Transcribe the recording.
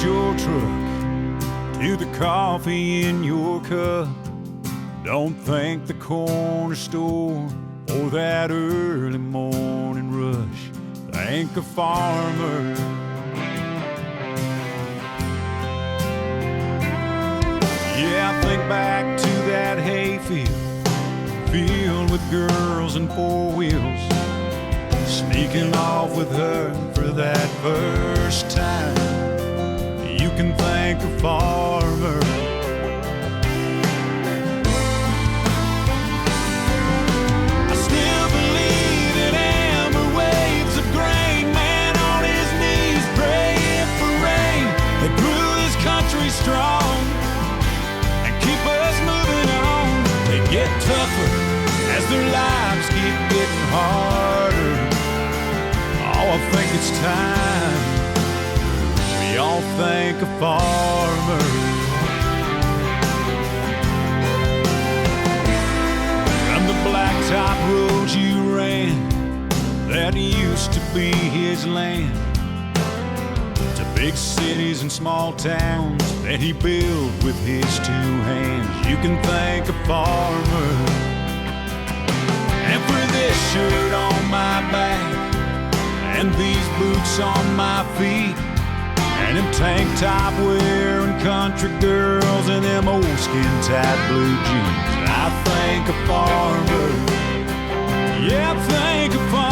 your truck to the coffee in your cup. Don't thank the corner store or that early morning rush. Thank a farmer. Yeah, I think back to that hayfield filled with girls and four wheels, sneaking off with her for that first time. You can thank a farmer. I still believe in amber waves of grain, man on his knees praying for rain that grew this country strong and keep us moving on. They get tougher as their lives keep getting harder. Oh, I think it's time we all thank a farmer. From the blacktop roads you ran that used to be his land, to big cities and small towns that he built with his two hands, you can thank a farmer. And for this shirt on my back and these boots on my feet and them tank top wearing country girls and them old skin tight blue jeans, I thank a farmer. Yeah, I thank a farmer.